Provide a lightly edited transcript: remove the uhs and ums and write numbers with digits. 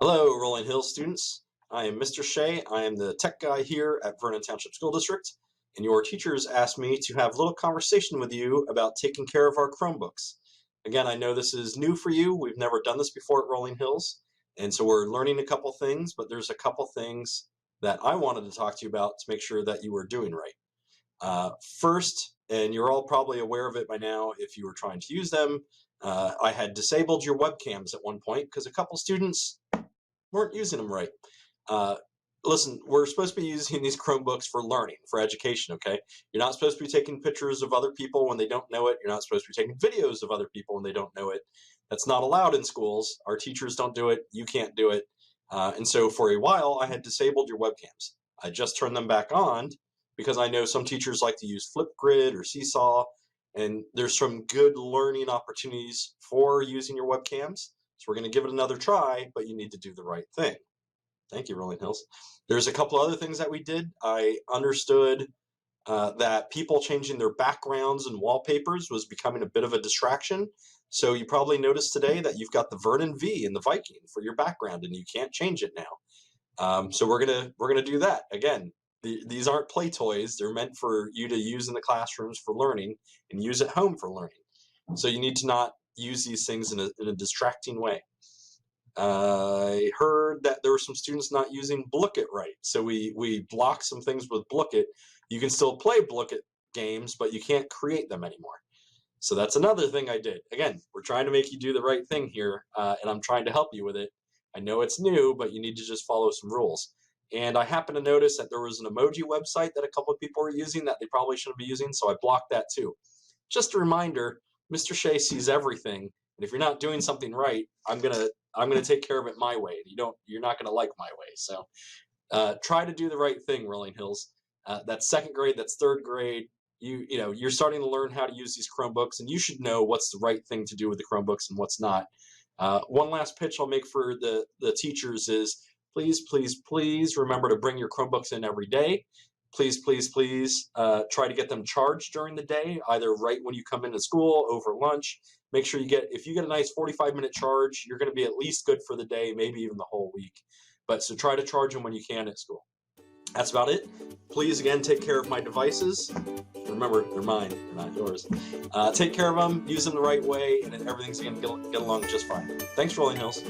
Hello, Rolling Hills students. I am Mr. Shea. I am the tech guy here at Vernon Township School District, and your teachers asked me to have a little conversation with you about taking care of our Chromebooks. Again, I know this is new for you. We've never done this before at Rolling Hills, and so we're learning a couple things, but there's a couple things that I wanted to talk to you about to make sure that you were doing right. First, and you're all probably aware of it by now if you were trying to use them, I had disabled your webcams at one point because a couple students weren't using them right. Listen, we're supposed to be using these Chromebooks for learning, for education, okay? You're not supposed to be taking pictures of other people when they don't know it. You're not supposed to be taking videos of other people when they don't know it. That's not allowed in schools. Our teachers don't do it. You can't do it. And so for a while, I had disabled your webcams. I just turned them back on because I know some teachers like to use Flipgrid or Seesaw, and there's some good learning opportunities for using your webcams. So we're going to give it another try, but you need to do the right thing. Thank you, Rolling Hills. There's a couple other things that we did. I understood that people changing their backgrounds and wallpapers was becoming a bit of a distraction. So you probably noticed today that you've got the Vernon V and the Viking for your background, and you can't change it now. So we're gonna do that again. These aren't play toys. They're meant for you to use in the classrooms for learning and use at home for learning. So you need to not use these things in a distracting way. I heard that there were some students not using Blooket right, so we blocked some things with Blooket. You can still play Blooket games, but you can't create them anymore. So that's another thing I did. Again, we're trying to make you do the right thing here, and I'm trying to help you with it. I know it's new, but you need to just follow some rules. And I happened to notice that there was an emoji website that a couple of people were using that they probably shouldn't be using, so I blocked that too. Just a reminder, Mr. Shea sees everything, and if you're not doing something right, I'm gonna take care of it my way. You're not gonna like my way. So try to do the right thing, Rolling Hills. That's second grade, that's third grade. You're starting to learn how to use these Chromebooks, and you should know what's the right thing to do with the Chromebooks and what's not. One last pitch I'll make for the teachers is please remember to bring your Chromebooks in every day. Please try to get them charged during the day, either right when you come into school, over lunch. Make sure if you get a nice 45-minute charge, you're going to be at least good for the day, maybe even the whole week. But so try to charge them when you can at school. That's about it. Please, again, take care of my devices. Remember, they're mine, they're not yours. Take care of them, use them the right way, and everything's going to get along just fine. Thanks, Rolling Hills.